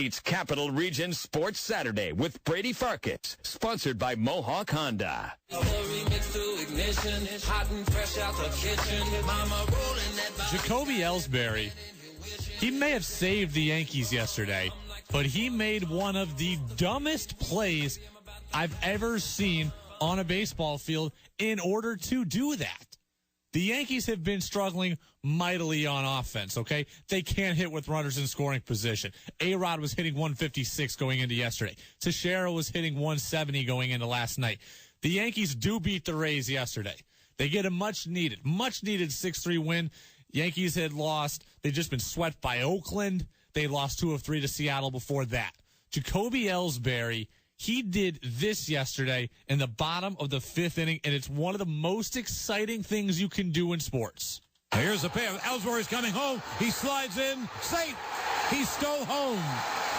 It's Capital Region Sports Saturday with Brady Farkas, sponsored by Mohawk Honda. Jacoby Ellsbury, he may have saved the Yankees yesterday, but he made one of the dumbest plays I've ever seen on a baseball field in order to do that. The Yankees have been struggling mightily on offense, okay? They can't hit with runners in scoring position. A-Rod was hitting 156 going into yesterday. Teixeira was hitting 170 going into last night. The Yankees do beat the Rays yesterday. They get a much-needed 6-3 win. Yankees had lost. They'd just been swept by Oakland. They lost 2 of 3 to Seattle before that. Jacoby Ellsbury, he did this yesterday in the bottom of the 5th inning, and it's one of the most exciting things you can do in sports. Here's the pair. Ellsbury's coming home. He slides in. Safe. He stole home.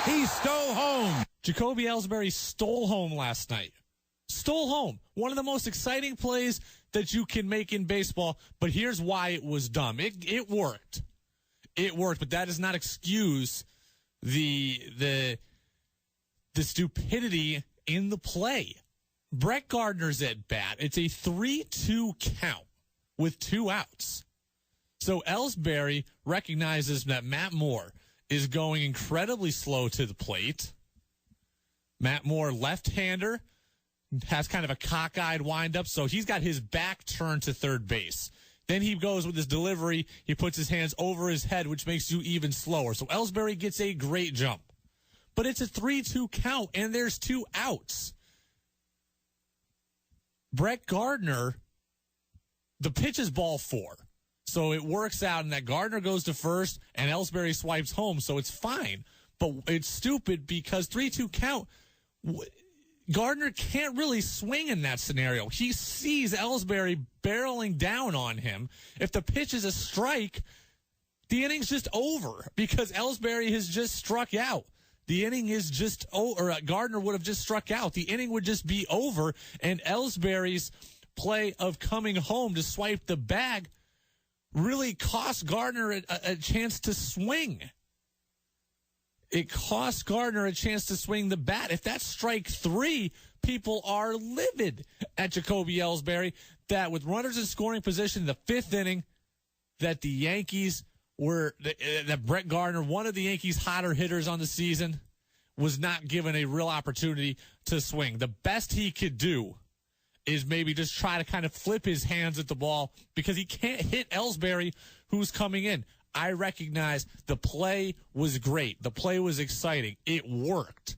He stole home. Jacoby Ellsbury stole home last night. Stole home. One of the most exciting plays that you can make in baseball, but here's why it was dumb. It worked. It worked, but that does not excuse the stupidity in the play. Brett Gardner's at bat. It's a 3-2 count with 2 outs. So Ellsbury recognizes that Matt Moore is going incredibly slow to the plate. Matt Moore, left-hander, has kind of a cockeyed windup, so he's got his back turned to third base. Then he goes with his delivery. He puts his hands over his head, which makes you even slower. So Ellsbury gets a great jump. But it's a 3-2 count, and there's 2 outs. Brett Gardner, the pitch is ball 4. So it works out in that Gardner goes to first, and Ellsbury swipes home, so it's fine. But it's stupid because 3-2 count, Gardner can't really swing in that scenario. He sees Ellsbury barreling down on him. If the pitch is a strike, the inning's just over because Ellsbury has just struck out. The inning is just over. Gardner would have just struck out. The inning would just be over, and Ellsbury's play of coming home to swipe the bag really cost Gardner a chance to swing. It cost Gardner a chance to swing the bat. If that's strike 3, people are livid at Jacoby Ellsbury that with runners in scoring position in the 5th inning, that the Yankees that Brett Gardner, one of the Yankees' hotter hitters on the season, was not given a real opportunity to swing. The best he could do is maybe just try to kind of flip his hands at the ball because he can't hit Ellsbury, who's coming in. I recognize the play was great. The play was exciting. It worked.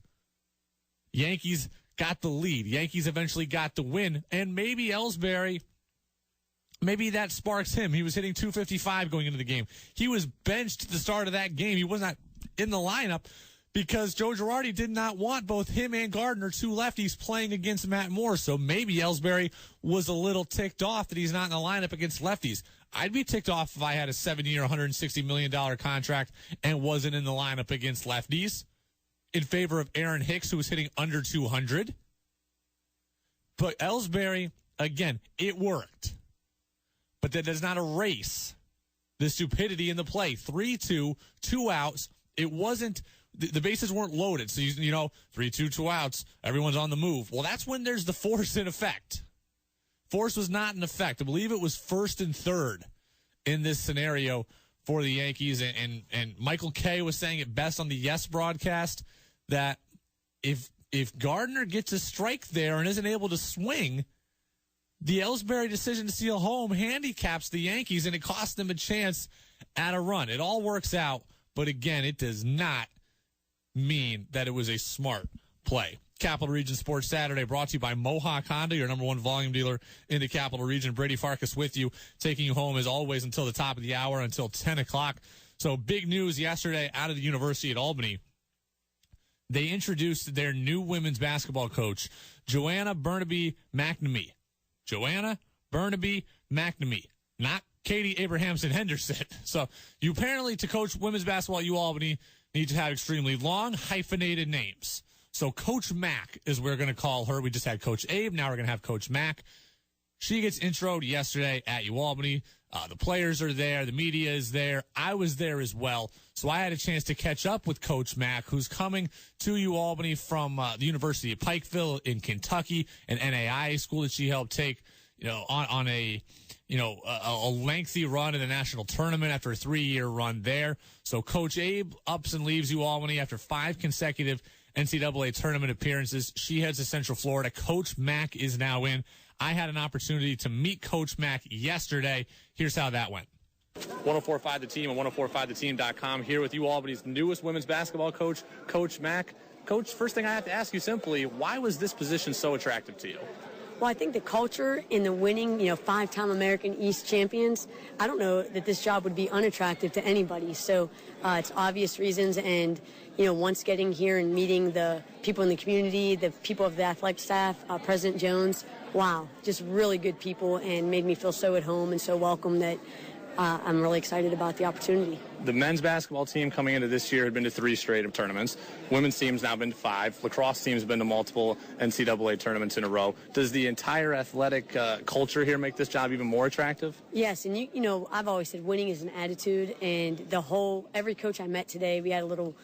Yankees got the lead. Yankees eventually got the win. And maybe Ellsbury, maybe that sparks him. He was hitting 255 going into the game. He was benched at the start of that game. He was not in the lineup because Joe Girardi did not want both him and Gardner, 2 lefties, playing against Matt Moore. So maybe Ellsbury was a little ticked off that he's not in the lineup against lefties. I'd be ticked off if I had a 7-year, $160 million contract and wasn't in the lineup against lefties in favor of Aaron Hicks, who was hitting under 200. But Ellsbury, again, it worked. But that does not erase the stupidity in the play. 3-2, 2 outs. It wasn't, the bases weren't loaded. So, 3-2, 2 outs. Everyone's on the move. Well, that's when there's the force in effect. Force was not in effect. I believe it was 1st and 3rd in this scenario for the Yankees. And Michael Kay was saying it best on the Yes broadcast that if Gardner gets a strike there and isn't able to swing, the Ellsbury decision to steal home handicaps the Yankees, and it costs them a chance at a run. It all works out, but again, it does not mean that it was a smart play. Capital Region Sports Saturday brought to you by Mohawk Honda, your number 1 volume dealer in the Capital Region. Brady Farkas with you, taking you home as always until the top of the hour, until 10 o'clock. So big news yesterday out of the University at Albany. They introduced their new women's basketball coach, Joanna Burnaby McNamee. Joanna Burnaby McNamee, not Katie Abrahamson Henderson. So you apparently, to coach women's basketball at UAlbany, need to have extremely long, hyphenated names. So Coach Mac is what we're going to call her. We just had Coach Abe. Now we're going to have Coach Mac. She gets introed yesterday at UAlbany. The players are there. The media is there. I was there as well. So I had a chance to catch up with Coach Mack, who's coming to UAlbany from the University of Pikeville in Kentucky, an NAIA school that she helped take, on a lengthy run in the national tournament after a 3-year run there. So Coach Abe ups and leaves UAlbany after 5 consecutive NCAA tournament appearances. She heads to Central Florida. Coach Mack is now in. I had an opportunity to meet Coach Mack yesterday. Here's how that went. 104.5 The Team and 104.5theteam.com here with UAlbany's newest women's basketball coach, Coach Mack. Coach, first thing I have to ask you simply, why was this position so attractive to you? Well, I think the culture in the winning, 5-time American East champions, I don't know that this job would be unattractive to anybody. So it's obvious reasons. And, once getting here and meeting the people in the community, the people of the athletic staff, President Jones, wow, just really good people and made me feel so at home and so welcome that I'm really excited about the opportunity. The men's basketball team coming into this year had been to 3 straight tournaments. Women's team's now been to 5. Lacrosse team's been to multiple NCAA tournaments in a row. Does the entire athletic culture here make this job even more attractive? Yes, and I've always said winning is an attitude, and every coach I met today, we had a little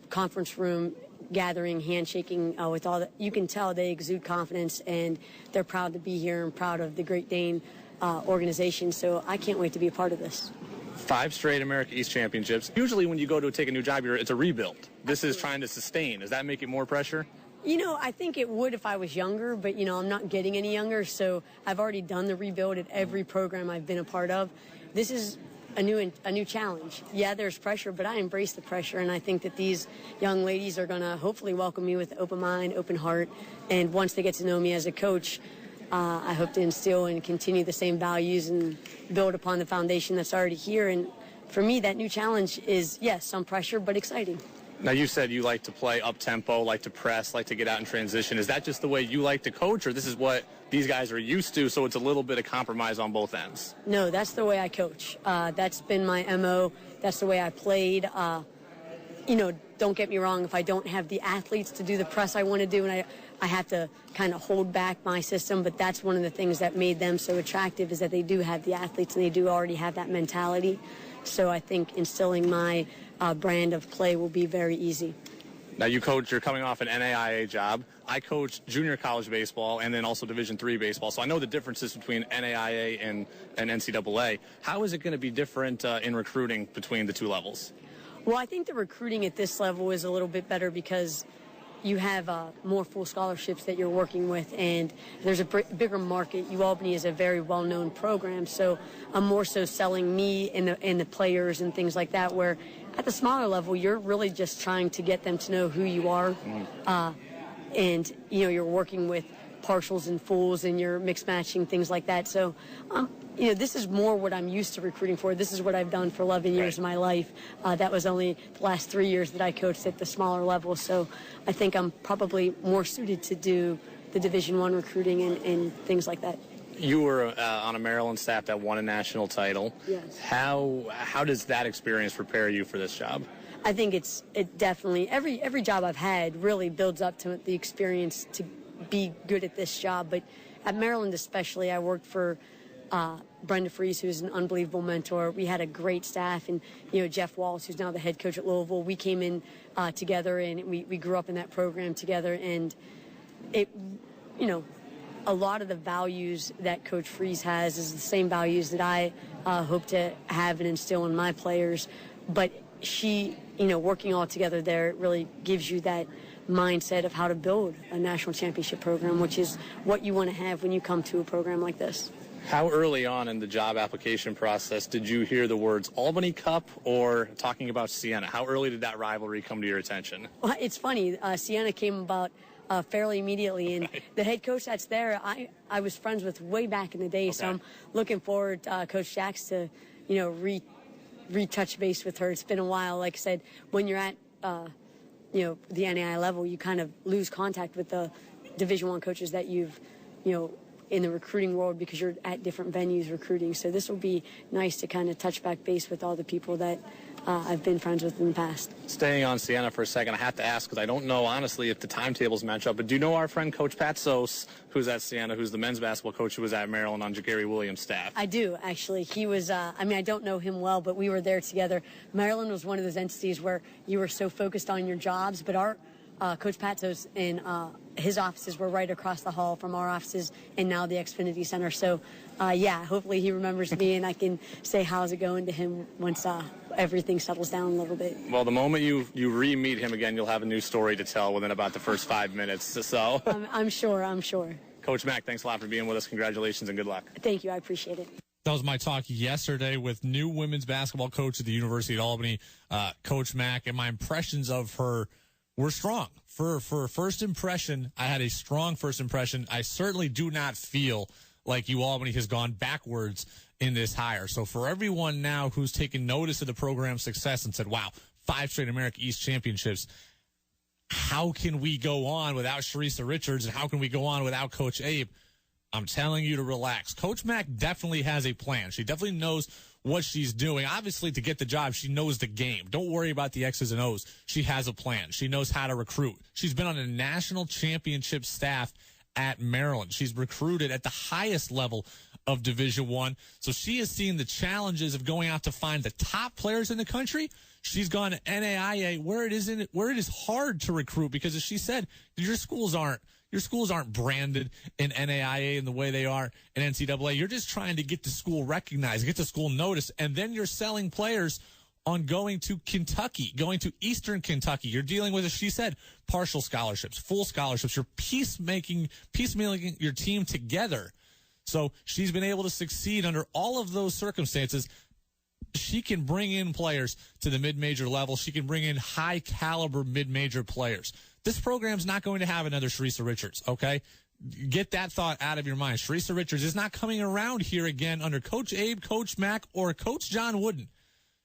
conference room gathering, handshaking with all you can tell they exude confidence, and they're proud to be here and proud of the Great Dane organization. So I can't wait to be a part of this. 5 straight America East championships. Usually when you go to take a new job, it's a rebuild. This is trying to sustain. Does that make it more pressure? I think it would if I was younger, but, I'm not getting any younger, so I've already done the rebuild at every program I've been a part of. This is a new challenge. Yeah, there's pressure, but I embrace the pressure, and I think that these young ladies are going to hopefully welcome me with open mind, open heart, and once they get to know me as a coach, I hope to instill and continue the same values and build upon the foundation that's already here. And for me, that new challenge is, yes, some pressure, but exciting. Now, you said you like to play up-tempo, like to press, like to get out in transition. Is that just the way you like to coach, or this is what these guys are used to, so it's a little bit of compromise on both ends? No, that's the way I coach. That's been my MO. That's the way I played. Don't get me wrong, if I don't have the athletes to do the press I want to do, and I have to kind of hold back my system, but that's one of the things that made them so attractive is that they do have the athletes and they do already have that mentality. So I think instilling my brand of play will be very easy. Now, you're coming off an NAIA job. I coach junior college baseball and then also Division III baseball, so I know the differences between NAIA and NCAA. How is it going to be different in recruiting between the two levels? Well, I think the recruiting at this level is a little bit better because you have more full scholarships that you're working with, and there's a bigger market. UAlbany is a very well-known program, so I'm more so selling me and the players and things like that, where at the smaller level, you're really just trying to get them to know who you are, and you're working with partials and fulls, and you're mix matching, things like that. So this is more what I'm used to recruiting for. This is what I've done for 11 years of my life. That was only the last 3 years that I coached at the smaller level. So I think I'm probably more suited to do the Division I recruiting and things like that. You were on a Maryland staff that won a national title. Yes. How does that experience prepare you for this job? I think it definitely, every job I've had really builds up to the experience to be good at this job. But at Maryland especially, I worked for Brenda Fries, who's an unbelievable mentor. We had a great staff, and Jeff Wallace, who's now the head coach at Louisville. We came in together, and we grew up in that program together. And it, a lot of the values that Coach Fries has is the same values that I hope to have and instill in my players. But she, working all together there, really gives you that mindset of how to build a national championship program, which is what you want to have when you come to a program like this. How early on in the job application process did you hear the words Albany Cup or talking about Siena? How early did that rivalry come to your attention? Well, it's funny. Siena came about fairly immediately, and the head coach that's there, I was friends with way back in the day, so I'm looking forward, Coach Jacks, to, retouch base with her. It's been a while. Like I said, when you're at, the NAI level, you kind of lose contact with the Division I coaches that you've, in the recruiting world because you're at different venues recruiting. So this will be nice to kind of touch back base with all the people that I've been friends with in the past. Staying on Siena for a second, I have to ask because I don't know, honestly, if the timetables match up, but do you know our friend Coach Pat Sos, who's at Siena, who's the men's basketball coach who was at Maryland on Gary Williams' staff? I do, actually. He was, I don't know him well, but we were there together. Maryland was one of those entities where you were so focused on your jobs, but our Coach Pat Sos and his offices were right across the hall from our offices and now the Xfinity Center. So, hopefully he remembers me and I can say how's it going to him once everything settles down a little bit. Well, the moment you re-meet him again, you'll have a new story to tell within about the first 5 minutes. So I'm sure. Coach Mack, thanks a lot for being with us. Congratulations and good luck. Thank you. I appreciate it. That was my talk yesterday with new women's basketball coach at the University of Albany, Coach Mack, and my impressions of her were strong. For first impression, I had a strong first impression. I certainly do not feel like Albany has gone backwards in this hire. So for everyone now who's taken notice of the program's success and said, wow, 5 straight America East championships, how can we go on without Sharisa Richards and how can we go on without Coach Abe? I'm telling you to relax. Coach Mack definitely has a plan. She definitely knows what she's doing. Obviously, to get the job, she knows the game. Don't worry about the X's and O's. She has a plan. She knows how to recruit. She's been on a national championship staff at Maryland. She's recruited at the highest level of Division I. So she has seen the challenges of going out to find the top players in the country. She's gone to NAIA where it is hard to recruit because, as she said, your schools aren't branded in NAIA in the way they are in NCAA. You're just trying to get the school recognized, get the school noticed, and then you're selling players on going to Kentucky, going to Eastern Kentucky. You're dealing with, as she said, partial scholarships, full scholarships. You're piecemealing your team together. So she's been able to succeed under all of those circumstances. She can bring in players to the mid-major level. She can bring in high-caliber mid-major players. This program's not going to have another Sharisa Richards, okay? Get that thought out of your mind. Sharisa Richards is not coming around here again under Coach Abe, Coach Mack, or Coach John Wooden.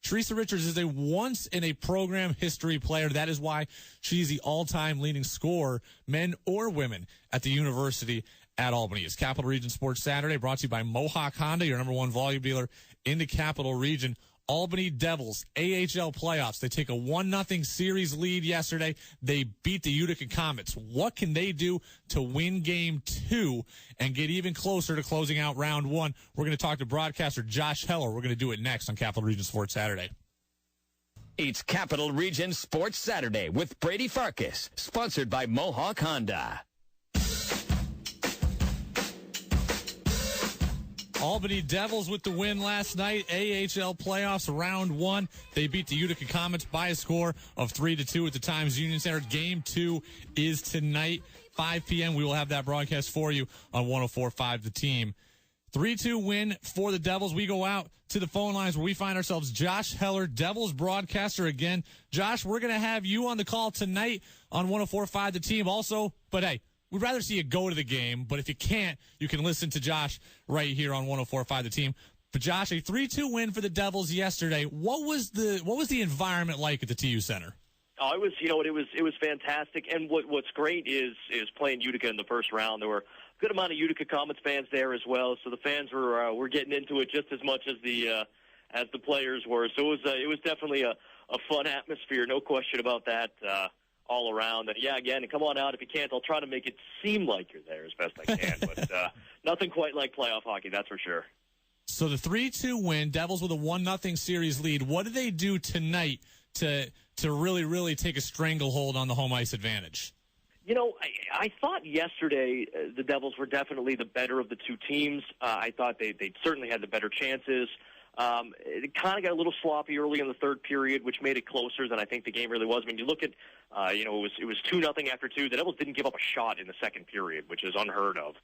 Sharisa Richards is a once-in-a-program history player. That is why she's the all-time leading scorer, men or women, at the University at Albany. It's Capital Region Sports Saturday, brought to you by Mohawk Honda, your number one volume dealer in the Capital Region. Albany Devils, AHL playoffs. They take a 1-0 series lead yesterday. They beat the Utica Comets. What can they do to win Game 2 and get even closer to closing out Round 1? We're going to talk to broadcaster Josh Heller. We're going to do it next on Capital Region Sports Saturday. It's Capital Region Sports Saturday with Brady Farkas, sponsored by Mohawk Honda. Albany Devils with the win last night. AHL playoffs round 1. They beat the Utica Comets by a score of 3-2 at the Times Union Center. Game 2 is tonight, 5 p.m. We will have that broadcast for you on 104.5 The Team. 3-2 win for the Devils. We go out to the phone lines where we find ourselves Josh Heller, Devils broadcaster again. Josh, we're going to have you on the call tonight on 104.5 The Team also. But hey, we'd rather see you go to the game, but if you can't, you can listen to Josh right here on 104.5 The Team. But Josh, a 3-2 win for the Devils yesterday. What was the environment like at the TU Center? Oh, it was fantastic. And what's great is playing Utica in the first round. There were a good amount of Utica Comets fans there as well, so the fans were getting into it just as much as the players were. So it was definitely a fun atmosphere, no question about that. All around. And yeah, again, come on out. If you can't, I'll try to make it seem like you're there as best I can. But nothing quite like playoff hockey, that's for sure. So the 3-2 win, Devils with a 1-0 series lead. What do they do tonight to really, really take a stranglehold on the home ice advantage? You know, I thought yesterday the Devils were definitely the better of the two teams. I thought they certainly had the better chances. It kind of got a little sloppy early in the third period, which made it closer than I think the game really was. I mean, you look at, it was 2-0 after 2. The Devils didn't give up a shot in the second period, which is unheard of.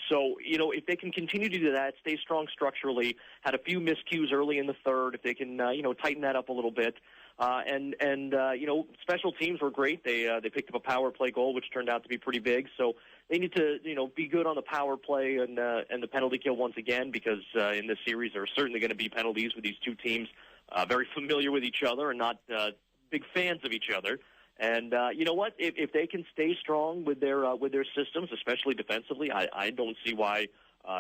So, if they can continue to do that, stay strong structurally, had a few miscues early in the third, if they can, tighten that up a little bit. Special teams were great. They picked up a power play goal, which turned out to be pretty big. So they need to, be good on the power play and the penalty kill once again, because in this series there are certainly going to be penalties with these two teams very familiar with each other and not big fans of each other. And you know what? If they can stay strong with their systems, especially defensively, I don't see why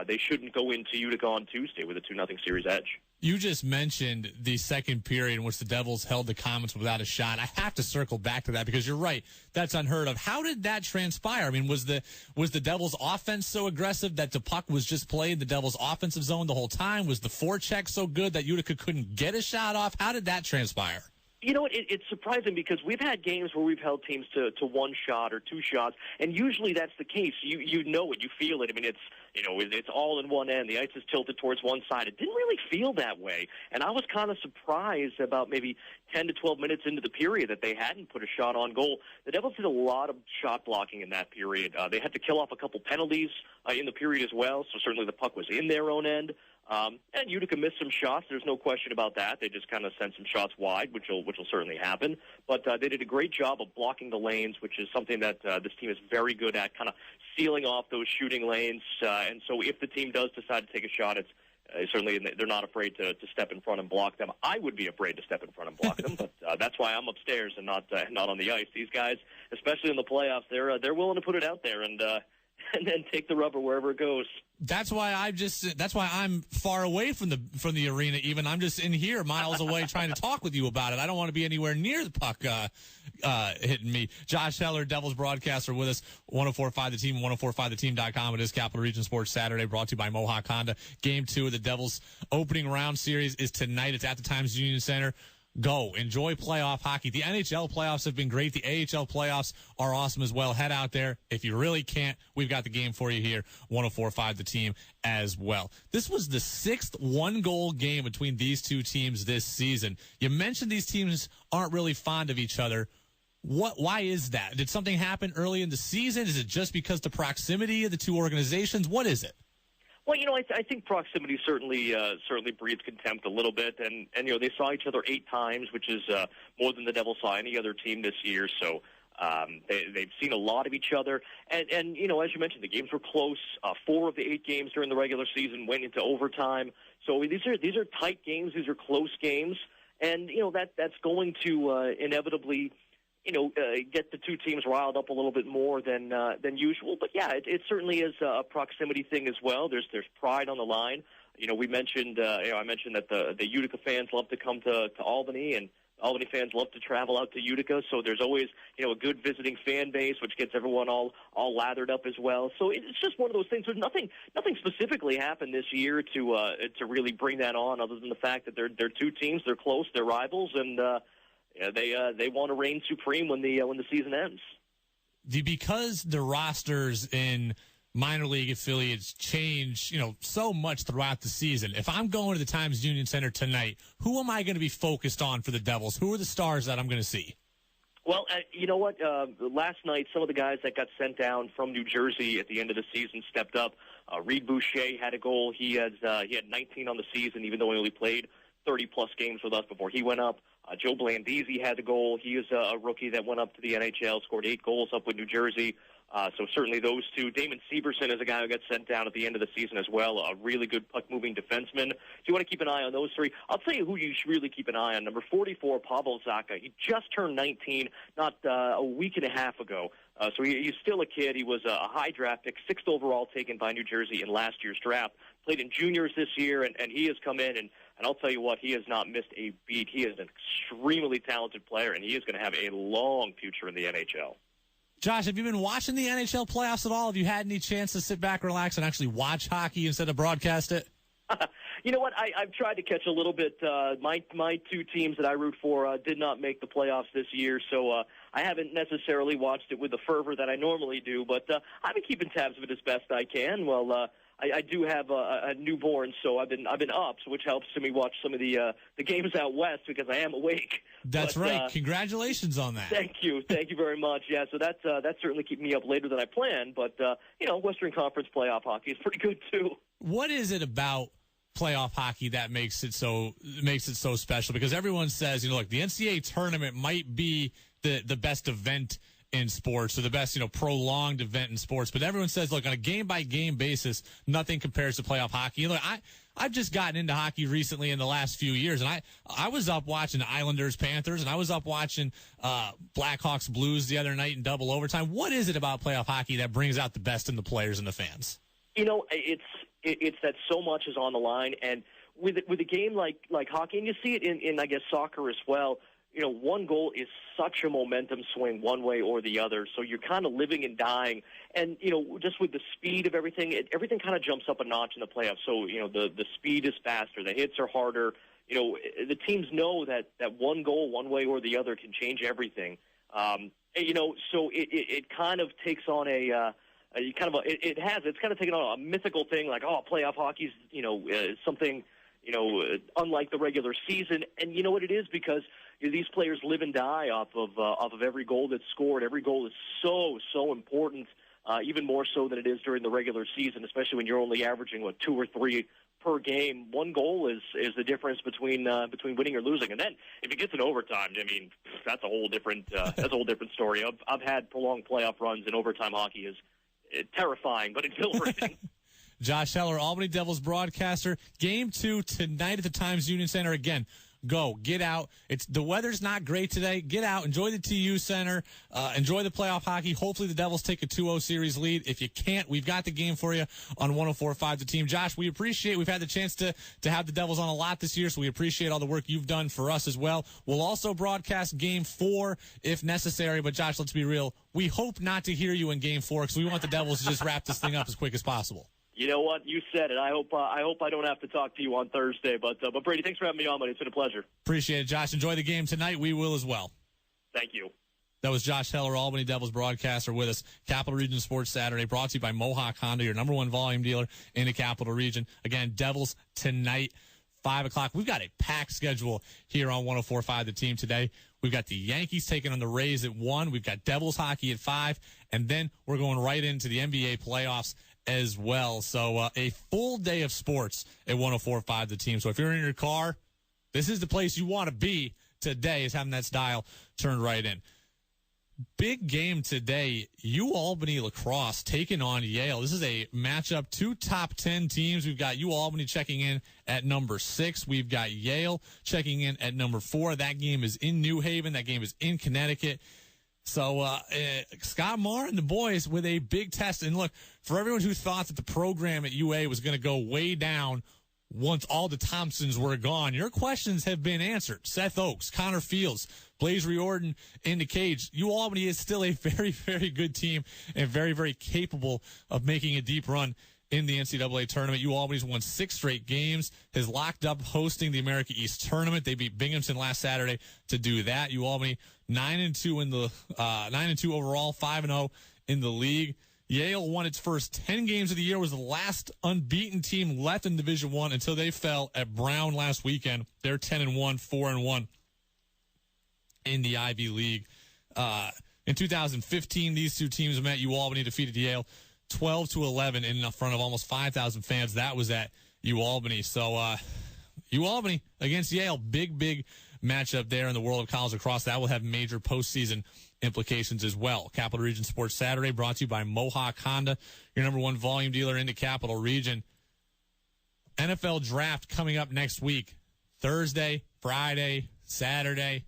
they shouldn't go into Utica on Tuesday with a 2-0 series edge. You just mentioned the second period in which the Devils held the Comets without a shot. I have to circle back to that because you're right. That's unheard of. How did that transpire? I mean, was the Devils' offense so aggressive that the puck was just played the Devils' offensive zone the whole time? Was the forecheck so good that Utica couldn't get a shot off? How did that transpire? You know what? It's surprising because we've had games where we've held teams to one shot or two shots, and usually that's the case. You know it, you feel it. I mean, it's all in one end. The ice is tilted towards one side. It didn't really feel that way, and I was kind of surprised about maybe 10 to 12 minutes into the period that they hadn't put a shot on goal. The Devils did a lot of shot blocking in that period. They had to kill off a couple penalties in the period as well, so certainly the puck was in their own end. And Utica missed some shots. There's no question about that. They just kind of sent some shots wide, which will certainly happen. But they did a great job of blocking the lanes, which is something that this team is very good at, kind of sealing off those shooting lanes. And so if the team does decide to take a shot, it's certainly they're not afraid to step in front and block them. I would be afraid to step in front and block them, but that's why I'm upstairs and not on the ice. These guys, especially in the playoffs, they're willing to put it out there and then take the rubber wherever it goes. That's why I'm far away from the arena. Even I'm just in here, miles away, trying to talk with you about it. I don't want to be anywhere near the puck hitting me. Josh Heller, Devils broadcaster, with us. 104.5 The Team, 104.5theteam.com. It is Capital Region Sports Saturday, brought to you by Mohawk Honda. Game 2 of the Devils opening round series is tonight. It's at the Times Union Center. Go. Enjoy playoff hockey. The NHL playoffs have been great. The AHL playoffs are awesome as well. Head out there. If you really can't, we've got the game for you here. 104.5 The Team as well. This was the 6th one-goal game between these two teams this season. You mentioned these teams aren't really fond of each other. Why is that? Did something happen early in the season? Is it just because the proximity of the two organizations? What is it? Well, I think proximity certainly breeds contempt a little bit, and they saw each other 8 times, which is more than the Devils saw any other team this year. So they've seen a lot of each other, and as you mentioned, the games were close. 4 of the 8 games during the regular season went into overtime. So these are tight games. These are close games, and that's going to inevitably get the two teams riled up a little bit more than usual. But yeah, it certainly is a proximity thing as well. There's pride on the line. We mentioned I mentioned that the Utica fans love to come to Albany, and Albany fans love to travel out to Utica. So there's always a good visiting fan base, which gets everyone all lathered up as well. So it's just one of those things. There's nothing specifically happened this year to really bring that on, other than the fact that they're two teams, they're close, they're rivals, and they want to reign supreme when the season ends. Because the rosters in minor league affiliates change, so much throughout the season. If I'm going to the Times Union Center tonight, who am I going to be focused on for the Devils? Who are the stars that I'm going to see? Well, you know what? Last night, some of the guys that got sent down from New Jersey at the end of the season stepped up. Reed Boucher had a goal. He had 19 on the season, even though he only played 30-plus games with us before he went up. Joe Blandisi had a goal. He is a rookie that went up to the NHL, scored 8 goals up with New Jersey. So certainly those two. Damon Severson is a guy who got sent down at the end of the season as well, a really good puck-moving defenseman. So you want to keep an eye on those 3. I'll tell you who you should really keep an eye on. Number 44, Pavel Zacha. He just turned 19 not a week and a half ago. So he's still a kid. He was a high draft pick, 6th overall taken by New Jersey in last year's draft. Played in juniors this year, and he has come in, and I'll tell you what, he has not missed a beat. He is an extremely talented player, and he is going to have a long future in the NHL. Josh, have you been watching the NHL playoffs at all? Have you had any chance to sit back, relax, and actually watch hockey instead of broadcast it? You know what? I've tried to catch a little bit. My 2 teams that I root for did not make the playoffs this year, so I haven't necessarily watched it with the fervor that I normally do, but I've been keeping tabs of it as best I can. Well, I do have a newborn, so I've been up, which helps me watch some of the games out west because I am awake. That's right. Congratulations on that. Thank you very much. Yeah, so that's certainly keeping me up later than I planned. But Western Conference playoff hockey is pretty good too. What is it about playoff hockey that makes it so special? Because everyone says, look, the NCAA tournament might be the best event in sports, or the best, prolonged event in sports. But everyone says, look, on a game-by-game basis, nothing compares to playoff hockey. Look, I've just gotten into hockey recently in the last few years, and I was up watching Islanders-Panthers, and I was up watching Blackhawks-Blues the other night in double overtime. What is it about playoff hockey that brings out the best in the players and the fans? It's that so much is on the line, and with a game like hockey, and you see it in I guess soccer as well. One goal is such a momentum swing one way or the other. So you're kind of living and dying. And, just with the speed of everything, everything kind of jumps up a notch in the playoffs. So, the speed is faster. The hits are harder. The teams know that one goal one way or the other can change everything. So it kind of takes on it's kind of taken on a mythical thing like, playoff hockey's, something, unlike the regular season. And you know what it is? Because these players live and die off of every goal that's scored. Every goal is so important, even more so than it is during the regular season, especially when you're only averaging 2 or 3 per game. One goal is the difference between winning or losing. And then if it gets in overtime, I mean, that's a whole different story. I've had prolonged playoff runs, and overtime hockey is terrifying but exhilarating. Josh Heller, Albany Devils broadcaster. Game 2 tonight at the Times Union Center. Again, go. Get out. The weather's not great today. Get out. Enjoy the TU Center. Enjoy the playoff hockey. Hopefully the Devils take a 2-0 series lead. If you can't, we've got the game for you on 104.5 The Team. Josh, we've had the chance to have the Devils on a lot this year, so we appreciate all the work you've done for us as well. We'll also broadcast Game 4 if necessary, but Josh, let's be real. We hope not to hear you in Game 4 because we want the Devils to just wrap this thing up as quick as possible. You know what? You said it. I hope I don't have to talk to you on Thursday. But Brady, thanks for having me on, buddy. It's been a pleasure. Appreciate it, Josh. Enjoy the game tonight. We will as well. Thank you. That was Josh Heller, Albany Devils broadcaster with us. Capital Region Sports Saturday, brought to you by Mohawk Honda, your #1 volume dealer in the Capital Region. Again, Devils tonight, 5 o'clock. We've got a packed schedule here on 104.5 The Team today. We've got the Yankees taking on the Rays at 1. We've got Devils hockey at 5. And then we're going right into the NBA playoffs as well. So a full day of sports at 104.5 The Team. So if you're in your car, this is the place you want to be today, is having that dial turned right in. Big game today, UAlbany lacrosse taking on Yale. This is a matchup, 2 top 10 teams. We've got UAlbany checking in at number 6. We've got Yale checking in at number 4. That game is in New Haven. That game is in Connecticut. So Scott Marr and the boys with a big test. And look, for everyone who thought that the program at UA was going to go way down once all the Thompsons were gone, your questions have been answered. Seth Oakes, Connor Fields, Blaze Riordan in the cage. UAlbany is still a very, very good team and very, very capable of making a deep run in the NCAA tournament. UAlbany's won 6 straight games, has locked up hosting the America East tournament. They beat Binghamton last Saturday to do that. UAlbany 9-2 in the 9-2 overall, 5-0 in the league. Yale won its first 10 games of the year, was the last unbeaten team left in Division I until they fell at Brown last weekend. They're 10-1, 4-1 in the Ivy League. In 2015, these two teams met. UAlbany defeated Yale 12-11 in front of almost 5,000 fans. That was at UAlbany. So UAlbany against Yale, big matchup there in the world of college lacrosse. That will have major postseason implications as well. Capital Region Sports Saturday brought to you by Mohawk Honda, your #1 volume dealer in the Capital Region. NFL draft coming up next week, Thursday, Friday, Saturday.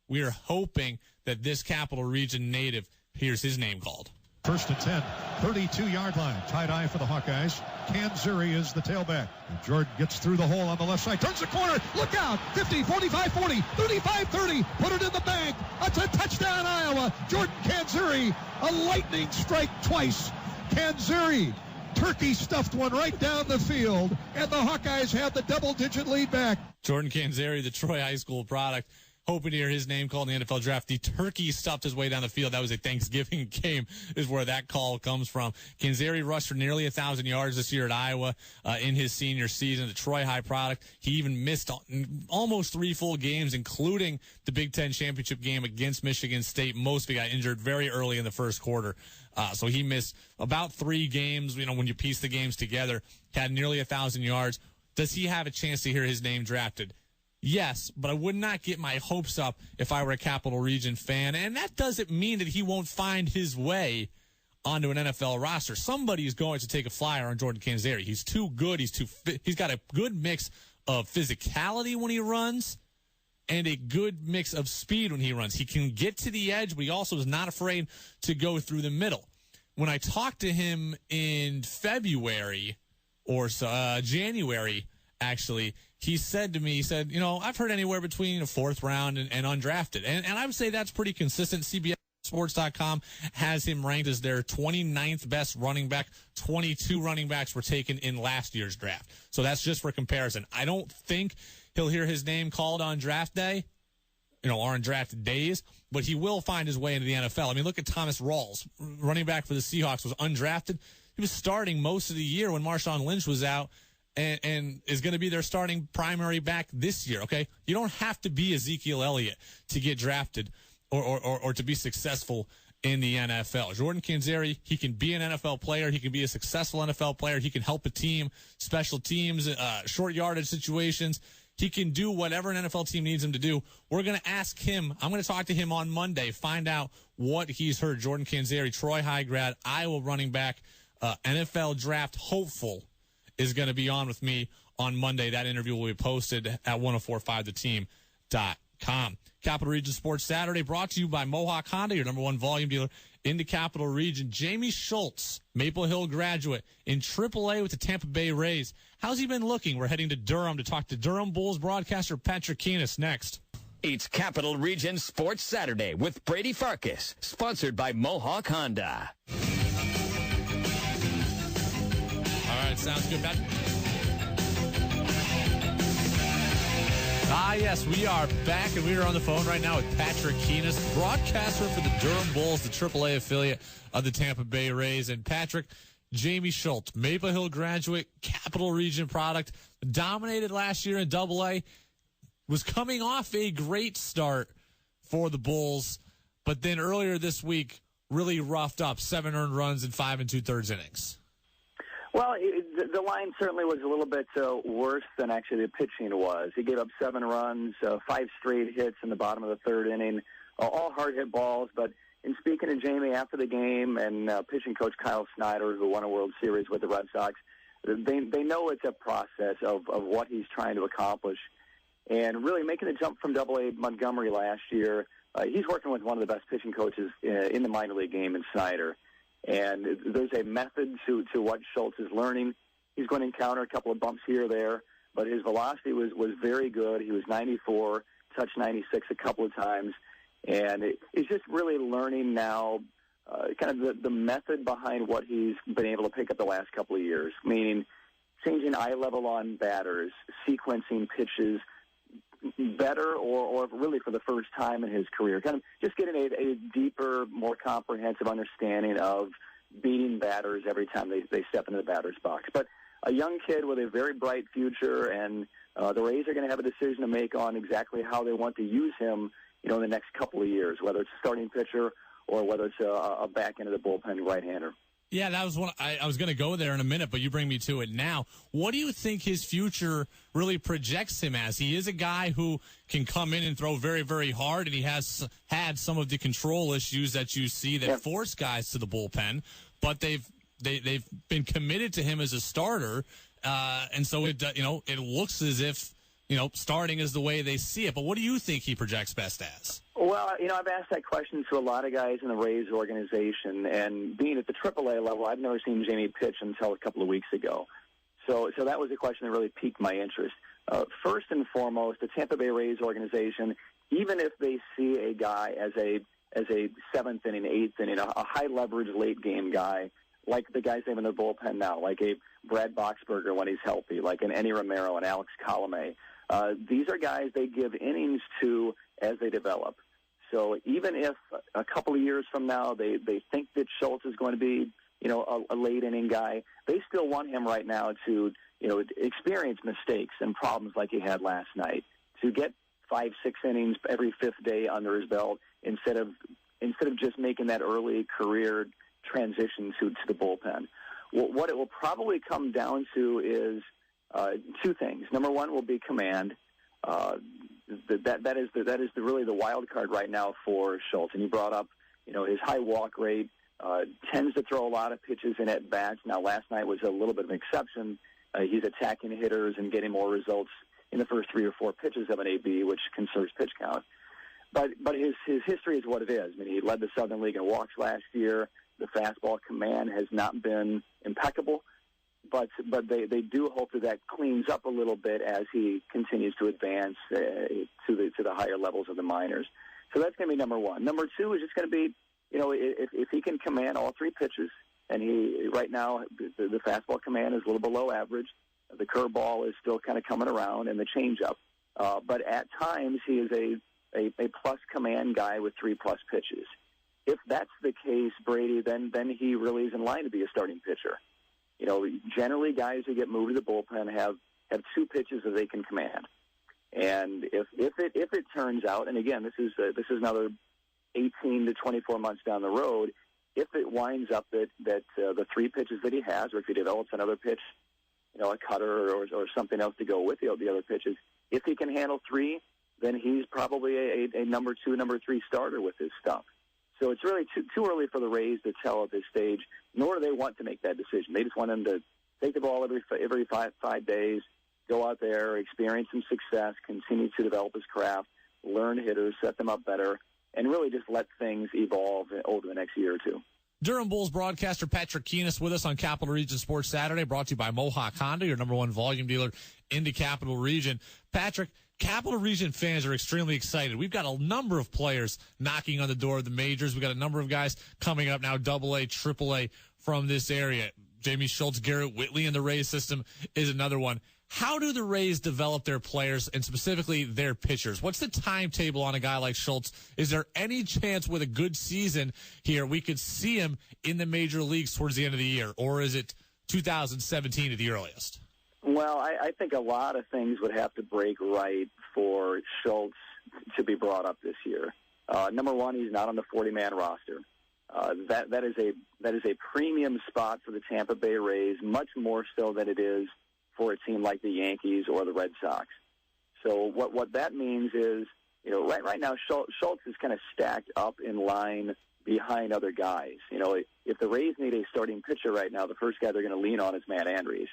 We are hoping that this Capital Region native hears his name called. 1st and 10, 32-yard line. Tie-dye for the Hawkeyes. Kanzuri is the tailback. And Jordan gets through the hole on the left side. Turns the corner. Look out. 50, 45, 40, 35, 30. Put it in the bank. That's a touchdown, Iowa. Jordan Kanzuri. A lightning strike twice. Kanzuri. Turkey stuffed one right down the field. And the Hawkeyes have the double-digit lead back. Jordan Kanzuri, the Troy High School product. Hoping to hear his name called in the NFL draft. The turkey stuffed his way down the field. That was a Thanksgiving game is where that call comes from. Kanzuri rushed for nearly 1,000 yards this year at Iowa in his senior season. The Troy High product. He even missed almost 3 full games, including the Big Ten championship game against Michigan State. Most of it got injured very early in the first quarter. So he missed about 3 games, when you piece the games together. Had nearly 1,000 yards. Does he have a chance to hear his name drafted? Yes, but I would not get my hopes up if I were a Capital Region fan. And that doesn't mean that he won't find his way onto an NFL roster. Somebody is going to take a flyer on Jordan Kanzuri. He's too good. He's too fit. He's got a good mix of physicality when he runs and a good mix of speed when he runs. He can get to the edge, but he also is not afraid to go through the middle. When I talked to him in February or January actually. He said to me, he said, I've heard anywhere between a fourth round and undrafted. And I would say that's pretty consistent. CBSSports.com has him ranked as their 29th best running back. 22 running backs were taken in last year's draft. So that's just for comparison. I don't think he'll hear his name called on draft day, or on drafted days, but he will find his way into the NFL. I mean, look at Thomas Rawls, running back for the Seahawks, was undrafted. He was starting most of the year when Marshawn Lynch was out, and is going to be their starting primary back this year, okay? You don't have to be Ezekiel Elliott to get drafted or to be successful in the NFL. Jordan Canzeri, he can be an NFL player. He can be a successful NFL player. He can help a team, special teams, short yardage situations. He can do whatever an NFL team needs him to do. We're going to ask him. I'm going to talk to him on Monday, find out what he's heard. Jordan Canzeri, Troy High grad, Iowa running back, NFL draft hopeful, is going to be on with me on Monday. That interview will be posted at 1045theteam.com. Capital Region Sports Saturday brought to you by Mohawk Honda, your number one volume dealer in the Capital Region. Jamie Schultz, Maple Hill graduate in AAA with the Tampa Bay Rays. How's he been looking? We're heading to Durham to talk to Durham Bulls broadcaster Patrick Keenis next. It's Capital Region Sports Saturday with Brady Farkas, sponsored by Mohawk Honda. All right, sounds good, Patrick. Yes, we are back, and we are on the phone right now with Patrick Keenis, broadcaster for the Durham Bulls, the AAA affiliate of the Tampa Bay Rays. And Patrick, Jamie Schultz, Maple Hill graduate, Capital Region product, dominated last year in AA, was coming off a great start for the Bulls, but then earlier this week really roughed up, 7 earned runs in 5 2/3 innings. Well, the line certainly was a little bit worse than actually the pitching was. He gave up 7 runs, 5 straight hits in the bottom of the third inning, all hard-hit balls. But in speaking to Jamie after the game and pitching coach Kyle Snyder, who won a World Series with the Red Sox, they know it's a process of what he's trying to accomplish. And really making the jump from AA Montgomery last year, he's working with one of the best pitching coaches in the minor league game in Snyder. And there's a method to what Schultz is learning. He's going to encounter a couple of bumps here or there, but his velocity was very good. He was 94, touched 96 a couple of times. And he's just really learning now kind of the method behind what he's been able to pick up the last couple of years, meaning changing eye level on batters, sequencing pitches better or really for the first time in his career, kind of just getting a deeper, more comprehensive understanding of beating batters every time they step into the batter's box. But a young kid with a very bright future, and the Rays are going to have a decision to make on exactly how they want to use him, in the next couple of years, whether it's a starting pitcher or whether it's a back end of the bullpen right-hander. Yeah, that was one. I was going to go there in a minute, but you bring me to it now. What do you think his future really projects him as? He is a guy who can come in and throw very, very hard, and he has had some of the control issues that you see that force guys to the bullpen. But they've been committed to him as a starter, and so it looks as if starting is the way they see it. But what do you think he projects best as? Well, I've asked that question to a lot of guys in the Rays organization, and being at the AAA level, I've never seen Jamie pitch until a couple of weeks ago. So that was a question that really piqued my interest. First and foremost, the Tampa Bay Rays organization, even if they see a guy as a 7th inning, 8th inning, a high leverage late game guy, like the guys they have in their bullpen now, like a Brad Boxberger when he's healthy, like an Enny Romero and Alex Colomé. These are guys they give innings to as they develop. So even if a couple of years from now they think that Schultz is going to be, a late inning guy, they still want him right now to, experience mistakes and problems like he had last night, to get 5-6 innings every 5th day under his belt instead of just making that early career transition to the bullpen. What it will probably come down to is 2 things. Number one will be command. That is really the wild card right now for Schultz. And you brought up, his high walk rate, tends to throw a lot of pitches in at bats. Now, last night was a little bit of an exception. He's attacking hitters and getting more results in the first 3 or 4 pitches of an AB, which conserves pitch count. But his history is what it is. I mean, he led the Southern League in walks last year. The fastball command has not been impeccable. but they do hope that cleans up a little bit as he continues to advance to the higher levels of the minors. So that's going to be number one. Number two is just going to be, if he can command all three pitches, and he right now the fastball command is a little below average, the curveball is still kind of coming around, and the changeup. But at times he is a plus command guy with 3+ pitches. If that's the case, Brady, then he really is in line to be a starting pitcher. Generally guys who get moved to the bullpen have 2 pitches that they can command. And if it turns out, and again, this is another 18 to 24 months down the road, if it winds up that the 3 pitches that he has, or if he develops another pitch, a cutter or something else to go with the other pitches, if he can handle 3, then he's probably a number 2, number 3 starter with his stuff. So it's really too early for the Rays to tell at this stage, nor do they want to make that decision. They just want him to take the ball every five days, go out there, experience some success, continue to develop his craft, learn hitters, set them up better, and really just let things evolve over the next year or two. Durham Bulls broadcaster Patrick Keenis with us on Capital Region Sports Saturday, brought to you by Mohawk Honda, your number 1 volume dealer in the Capital Region. Patrick, Capital Region fans are extremely excited. We've got a number of players knocking on the door of the majors. We've got a number of guys coming up now, AA, AAA from this area. Jamie Schultz, Garrett Whitley in the Rays system is another one. How do the Rays develop their players and specifically their pitchers? What's the timetable on a guy like Schultz? Is there any chance with a good season here we could see him in the major leagues towards the end of the year, or is it 2017 at the earliest? Well, I think a lot of things would have to break right for Schultz to be brought up this year. Number one, he's not on the 40-man roster. That is a premium spot for the Tampa Bay Rays, much more so than it is for a team like the Yankees or the Red Sox. So what that means is, right now Schultz is kind of stacked up in line behind other guys. If the Rays need a starting pitcher right now, the first guy they're going to lean on is Matt Andriese.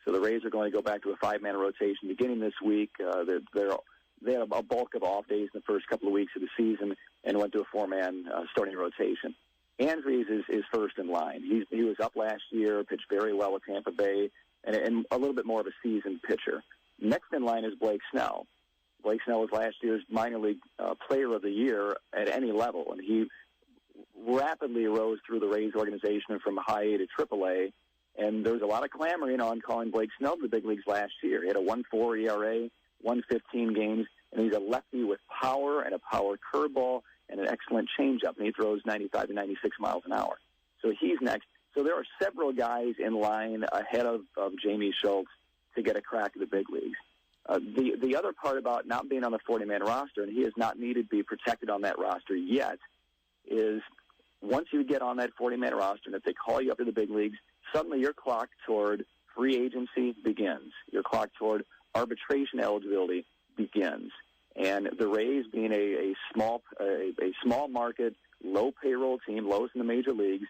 So the Rays are going to go back to a 5-man rotation beginning this week. They had a bulk of off days in the first couple of weeks of the season and went to a 4-man starting rotation. Andriese is first in line. He was up last year, pitched very well with Tampa Bay, and a little bit more of a seasoned pitcher. Next in line is Blake Snell. Blake Snell was last year's minor league player of the year at any level, and he rapidly rose through the Rays organization from high A to AAA, and there was a lot of clamoring on calling Blake Snell to the big leagues last year. He had a 1.4 ERA, won 15 games, and he's a lefty with power and a power curveball and an excellent changeup, and he throws 95 to 96 miles an hour. So he's next. So there are several guys in line ahead of Jamie Schultz to get a crack at the big leagues. The other part about not being on the 40-man roster, and he has not needed to be protected on that roster yet, is once you get on that 40-man roster and if they call you up to the big leagues, suddenly your clock toward free agency begins. Your clock toward arbitration eligibility begins. And the Rays, being a small market, low payroll team, lowest in the major leagues,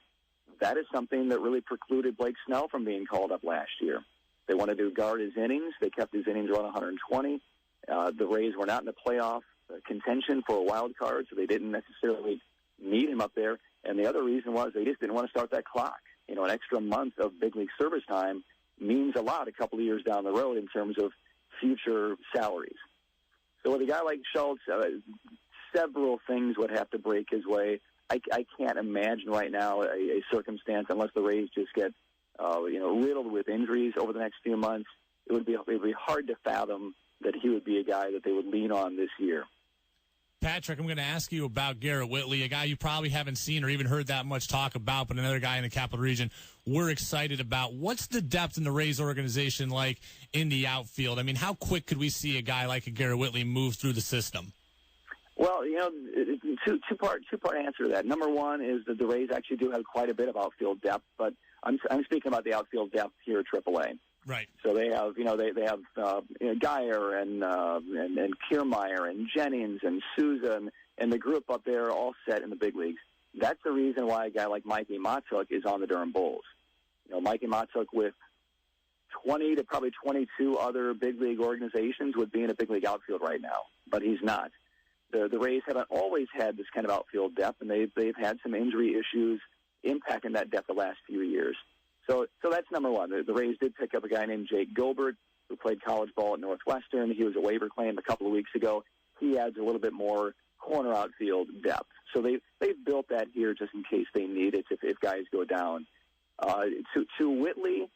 that is something that really precluded Blake Snell from being called up last year. They wanted to guard his innings. They kept his innings around 120. The Rays were not in the playoff contention for a wild card, so they didn't necessarily need him up there. And the other reason was they just didn't want to start that clock. An extra month of big league service time means a lot a couple of years down the road in terms of future salaries. So with a guy like Schultz, several things would have to break his way. I can't imagine right now a circumstance, unless the Rays just get riddled with injuries over the next few months. It would be hard to fathom that he would be a guy that they would lean on this year. Patrick, I'm going to ask you about Garrett Whitley, a guy you probably haven't seen or even heard that much talk about, but another guy in the Capital Region we're excited about. What's the depth in the Rays organization like in the outfield? I mean, how quick could we see a guy like a Garrett Whitley move through the system? Well, two-part answer to that. Number one is that the Rays actually do have quite a bit of outfield depth, but I'm speaking about the outfield depth here at AAA. Right. So they have, they have Geyer and Kiermaier and Jennings and Souza and the group up there all set in the big leagues. That's the reason why a guy like Mikey Matsuk is on the Durham Bulls. Mikey Matsuk with 20 to probably 22 other big league organizations would be in a big league outfield right now, but he's not. The Rays haven't always had this kind of outfield depth, and they've had some injury issues impacting that depth the last few years. So that's number one. The Rays did pick up a guy named Jake Gilbert, who played college ball at Northwestern. He was a waiver claim a couple of weeks ago. He adds a little bit more corner outfield depth. So they've built that here just in case they need it if guys go down. To Whitley,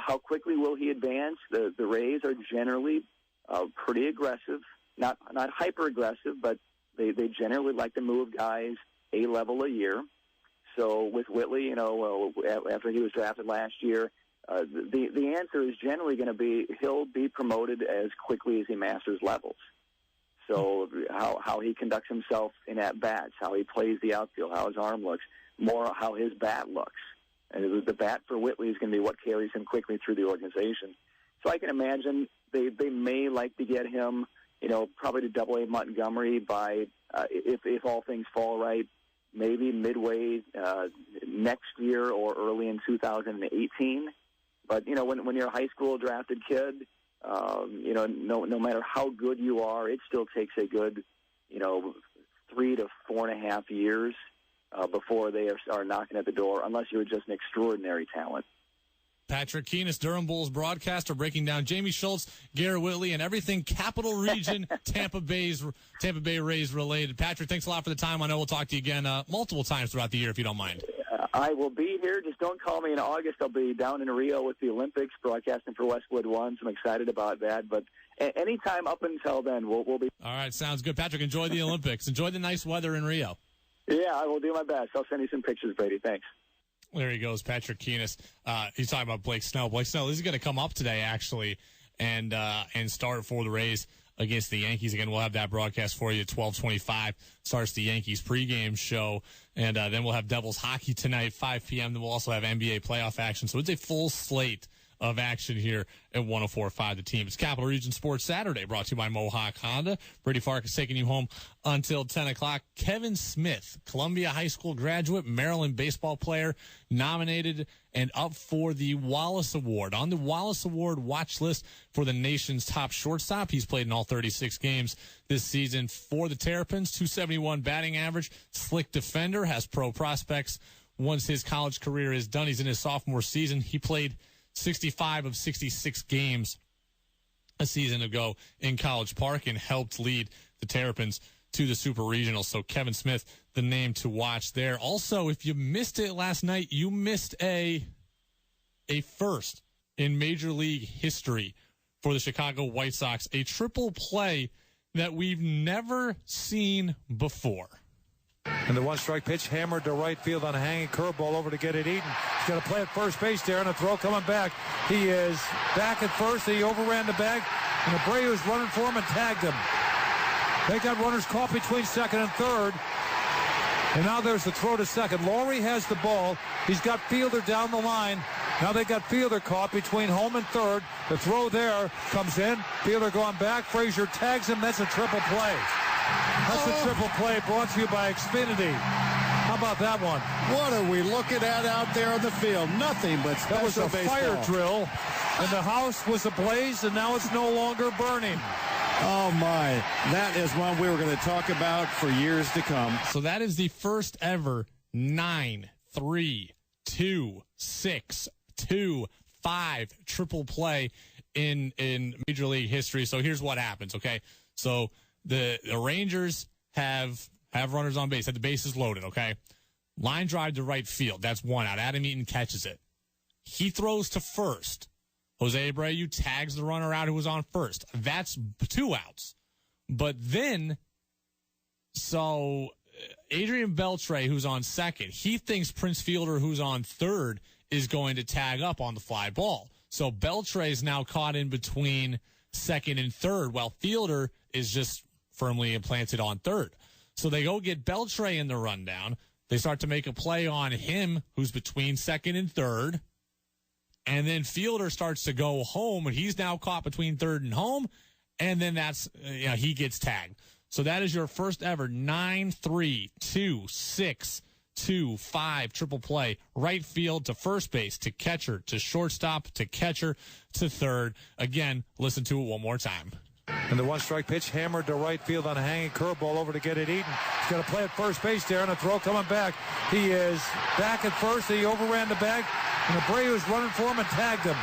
how quickly will he advance? The Rays are generally pretty aggressive, not hyper aggressive, but they generally like to move guys a level a year. So with Whitley, after he was drafted last year, the answer is generally going to be he'll be promoted as quickly as he masters levels. So how he conducts himself in at-bats, how he plays the outfield, how his arm looks, more how his bat looks. And the bat for Whitley is going to be what carries him quickly through the organization. So I can imagine they may like to get him, probably to Double-A Montgomery by, if all things fall right, maybe midway next year or early in 2018. But, when you're a high school drafted kid, no matter how good you are, it still takes a good, 3 to 4.5 years before they are knocking at the door, unless you're just an extraordinary talent. Patrick Keenis, Durham Bulls broadcaster, breaking down Jamie Schultz, Garrett Whitley, and everything Capital Region, Tampa Bay Rays related. Patrick, thanks a lot for the time. I know we'll talk to you again multiple times throughout the year if you don't mind. I will be here. Just don't call me in August. I'll be down in Rio with the Olympics, broadcasting for Westwood One. So I'm excited about that. But anytime up until then, we'll be. All right, sounds good. Patrick, enjoy the Olympics. Enjoy the nice weather in Rio. Yeah, I will do my best. I'll send you some pictures, Brady. Thanks. There he goes, Patrick Keenis. He's talking about Blake Snell. Blake Snell, this is going to come up today, actually, and start for the Rays against the Yankees. Again, we'll have that broadcast for you at 12:25. Starts the Yankees pregame show, and then we'll have Devils hockey tonight, 5 p.m. Then we'll also have NBA playoff action. So it's a full slate of action here at 104.5 The Team. It's Capital Region Sports Saturday, brought to you by Mohawk Honda. Brady Farkas taking you home until 10 o'clock. Kevin Smith, Columbia High School graduate, Maryland baseball player, nominated and up for the Wallace Award. On the Wallace Award watch list for the nation's top shortstop. He's played in all 36 games this season for the Terrapins. 271 batting average, slick defender, has pro prospects. Once his college career is done, he's in his sophomore season. He played 65 of 66 games a season ago in College Park and helped lead the Terrapins to the Super Regional. So Kevin Smith, the name to watch there. Also, if you missed it last night, you missed a first in Major League history for the Chicago White Sox, a triple play that we've never seen before. And the one-strike pitch hammered to right field on a hanging curveball over to get it eaten. He's got to play at first base there, and a throw coming back. He is back at first. He overran the bag, and Abreu's running for him and tagged him. They got runners caught between second and third. And now there's the throw to second. Laurie has the ball. He's got Fielder down the line. Now they got Fielder caught between home and third. The throw there comes in. Fielder going back. Frazier tags him. That's a triple play. That's a triple play brought to you by Xfinity. How about that one? What are we looking at out there on the field? Nothing but special That was a baseball. fire drill, and the house was ablaze, and now it's no longer burning. Oh, my. That is one we were going to talk about for years to come. So that is the first ever 9-3-2-6-2-5 triple play in Major League history. So here's what happens, okay? So the Rangers have runners on base, have the bases loaded, okay? Line drive to right field. That's one out. Adam Eaton catches it. He throws to first. Jose Abreu tags the runner out who was on first. That's 2 outs. But then, so Adrian Beltre, who's on second, he thinks Prince Fielder, who's on third, is going to tag up on the fly ball. So Beltre is now caught in between second and third, while Fielder is just firmly implanted on third. So they go get Beltre in the rundown. They start to make a play on him, who's between second and third. And then Fielder starts to go home, and he's now caught between third and home. And then he gets tagged. So that is your first ever 9-3-2-6-2-5 triple play. Right field to first base, to catcher, to shortstop, to catcher, to third. Again, listen to it one more time. And the one-strike pitch hammered to right field on a hanging curveball over to get it eaten. He's got to play at first base there, and a throw coming back. He is back at first. He overran the bag, and Abreu's running for him and tagged him.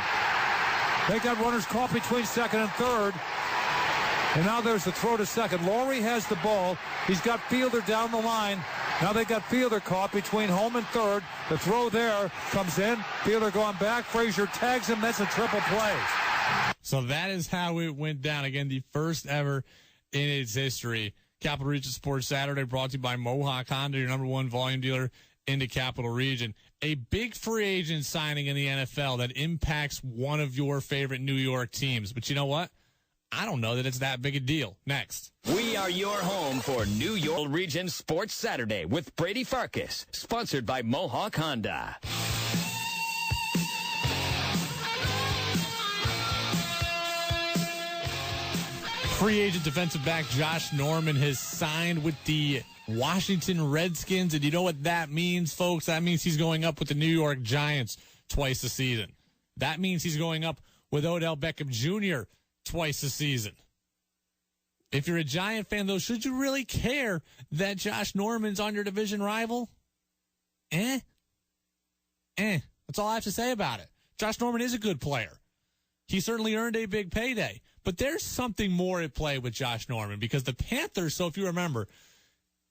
They got runners caught between second and third. And now there's the throw to second. Laurie has the ball. He's got Fielder down the line. Now they got Fielder caught between home and third. The throw there comes in. Fielder going back. Frazier tags him. That's a triple play. So that is how it went down. Again, the first ever in its history. Capital Region Sports Saturday brought to you by Mohawk Honda, your number one volume dealer in the Capital Region. A big free agent signing in the NFL that impacts one of your favorite New York teams. But you know what? I don't know that it's that big a deal. Next. We are your home for New York Region Sports Saturday with Brady Farkas, sponsored by Mohawk Honda. Free agent defensive back Josh Norman has signed with the Washington Redskins, and you know what that means, folks? That means he's going up with the New York Giants twice a season. That means he's going up with Odell Beckham Jr. twice a season. If you're a Giant fan, though, should you really care that Josh Norman's on your division rival? That's all I have to say about it. Josh Norman is a good player. He certainly earned a big payday. But there's something more at play with Josh Norman because the Panthers, so if you remember,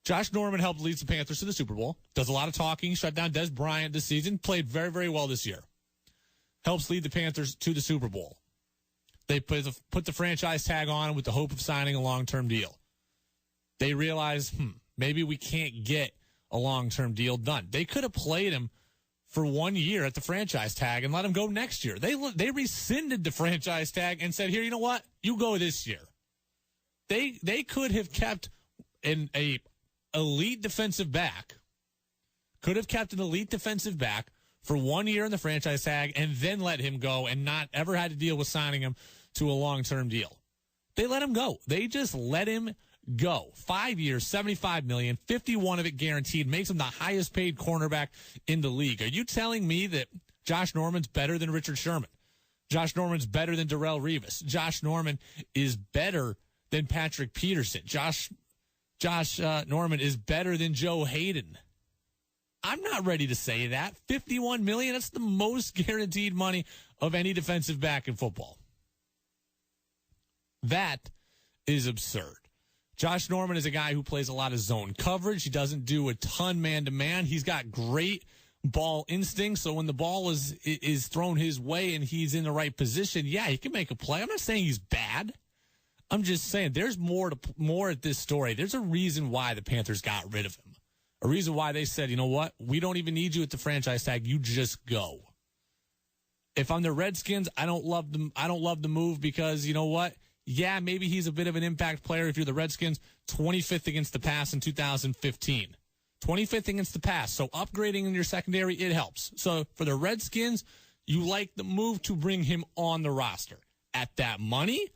Josh Norman helped lead the Panthers to the Super Bowl, does a lot of talking, shut down Des Bryant this season, played very, very well this year. Helps lead the Panthers to the Super Bowl. They put the franchise tag on with the hope of signing a long-term deal. They realized, maybe we can't get a long-term deal done. They could have played him for 1 year at the franchise tag and let him go next year. They rescinded the franchise tag and said, here, you know what? You go this year. They could have kept an elite defensive back. Could have kept an elite defensive back for 1 year in the franchise tag and then let him go and not ever had to deal with signing him to a long-term deal. They let him go. They just let him go. 5 years, $75 million, 51 of it guaranteed, makes him the highest paid cornerback in the league. Are you telling me that Josh Norman's better than Richard Sherman? Josh Norman's better than Darrelle Revis. Josh Norman is better than Patrick Peterson. Josh Norman is better than Joe Hayden. I'm not ready to say that. $51 million, that's the most guaranteed money of any defensive back in football. That is absurd. Josh Norman is a guy who plays a lot of zone coverage. He doesn't do a ton man-to-man. He's got great ball instinct, so when the ball is thrown his way and he's in the right position, yeah, he can make a play. I'm not saying he's bad. I'm just saying there's more at this story. There's a reason why the Panthers got rid of him. A reason why they said, you know what, we don't even need you at the franchise tag. You just go. If I'm the Redskins, I don't love the move because, you know what? Yeah, maybe he's a bit of an impact player if you're the Redskins. 25th against the pass in 2015. 25th against the pass. So upgrading in your secondary, it helps. So for the Redskins, you like the move to bring him on the roster. At that money,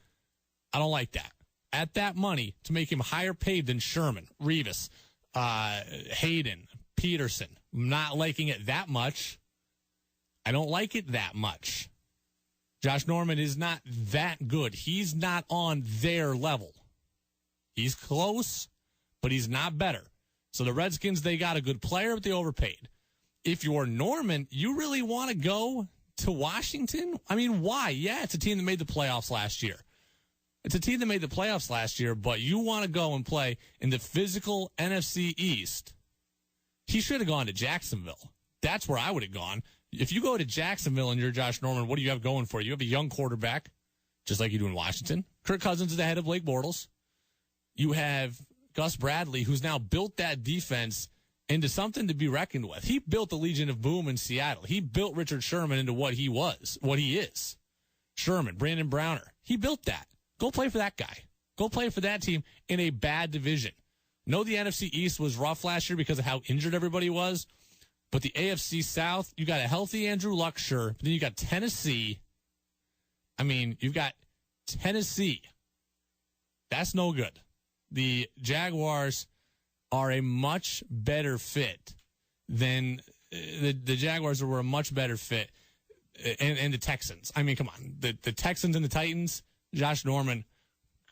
I don't like that. At that money, to make him higher paid than Sherman, Revis, Hayden, Peterson. I'm not liking it that much. I don't like it that much. Josh Norman is not that good. He's not on their level. He's close, but he's not better. So the Redskins, they got a good player, but they overpaid. If you're Norman, you really want to go to Washington? I mean, why? Yeah, it's a team that made the playoffs last year. But you want to go and play in the physical NFC East. He should have gone to Jacksonville. That's where I would have gone. If you go to Jacksonville and you're Josh Norman, what do you have going for you? You have a young quarterback, just like you do in Washington. Kirk Cousins is the head of Blake Bortles. You have Gus Bradley, who's now built that defense into something to be reckoned with. He built the Legion of Boom in Seattle. He built Richard Sherman into what he is. Sherman, Brandon Browner. He built that. Go play for that guy. Go play for that team in a bad division. No, the NFC East was rough last year because of how injured everybody was. But the AFC South, you got a healthy Andrew Luck, sure. But then you got Tennessee. I mean, you've got Tennessee. That's no good. The Jaguars are a much better fit than the Jaguars were a much better fit. And the Texans. I mean, come on. The Texans and the Titans, Josh Norman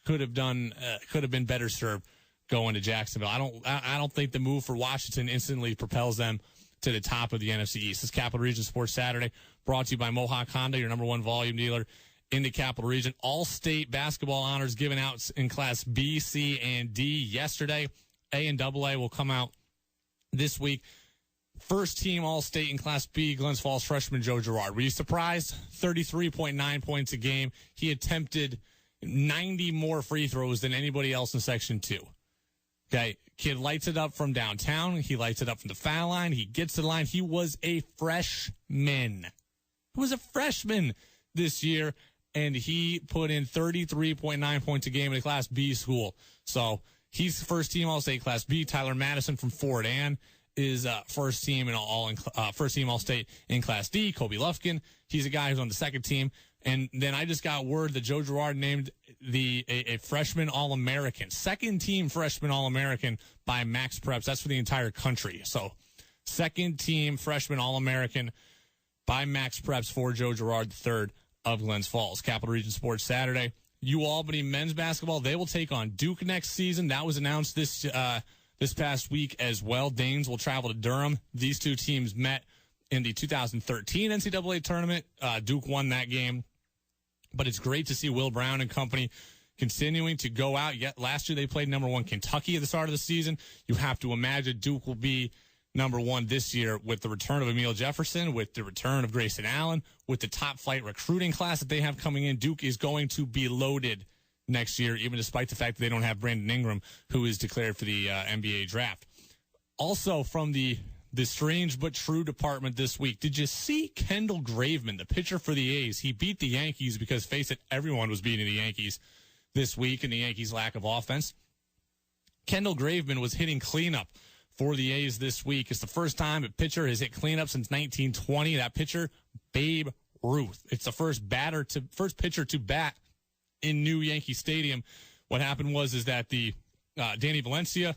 could have been better served going to Jacksonville. I don't think the move for Washington instantly propels them to the top of the NFC East. This Capital Region Sports Saturday brought to you by Mohawk Honda, your number one volume dealer in the Capital Region. All-state basketball honors given out in Class B, C, and D yesterday. A and AA will come out this week. First team All-State in Class B, Glens Falls freshman Joe Girard. Were you surprised? 33.9 points a game. He attempted 90 more free throws than anybody else in Section 2. Okay, kid lights it up from downtown. He lights it up from the foul line. He gets to the line. He was a freshman. He was a freshman this year, and he put in 33.9 points a game in a Class B school. So he's first team All-State Class B. Tyler Madison from Fort Ann is first team All-State in Class D. Kobe Lufkin, he's a guy who's on the second team. And then I just got word that Joe Girard named a freshman All-American, second team freshman All-American by Max Preps. That's for the entire country. So second team freshman All-American by Max Preps for Joe Girard III of Glens Falls. Capital Region Sports Saturday. Albany men's basketball, they will take on Duke next season. That was announced this past week as well. Danes will travel to Durham. These two teams met in the 2013 NCAA tournament. Duke won that game. But it's great to see Will Brown and company continuing to go out. Yet last year they played number one Kentucky at the start of the season. You have to imagine Duke will be number one this year with the return of Emil Jefferson, with the return of Grayson Allen, with the top flight recruiting class that they have coming in. Duke is going to be loaded next year, even despite the fact that they don't have Brandon Ingram, who is declared for the NBA draft. Also from the strange but true department this week, did you see Kendall Graveman, the pitcher for the A's? He beat the Yankees because, face it, everyone was beating the Yankees this week and the Yankees' lack of offense. Kendall Graveman was hitting cleanup for the A's this week. It's the first time a pitcher has hit cleanup since 1920. That pitcher, Babe Ruth. It's the first pitcher to bat in new Yankee Stadium. What happened was that the Danny Valencia,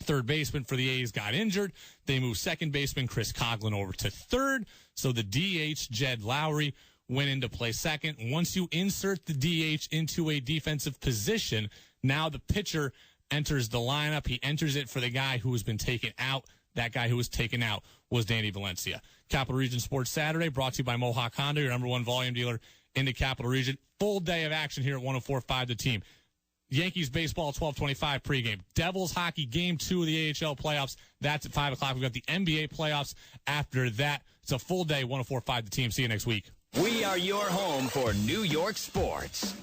third baseman for the A's, got injured. They moved second baseman Chris Coughlin over to third. So the DH, Jed Lowry, went into play second. Once you insert the DH into a defensive position, now the pitcher enters the lineup. He enters it for the guy who has been taken out. That guy who was taken out was Danny Valencia. Capital Region Sports Saturday brought to you by Mohawk Honda, your number one volume dealer in the Capital Region. Full day of action here at 104.5 The Team. Yankees baseball, 12:25 pregame. Devils hockey, game 2 of the AHL playoffs. That's at 5 o'clock. We've got the NBA playoffs after that. It's a full day, 104.5 The Team. See you next week. We are your home for New York sports.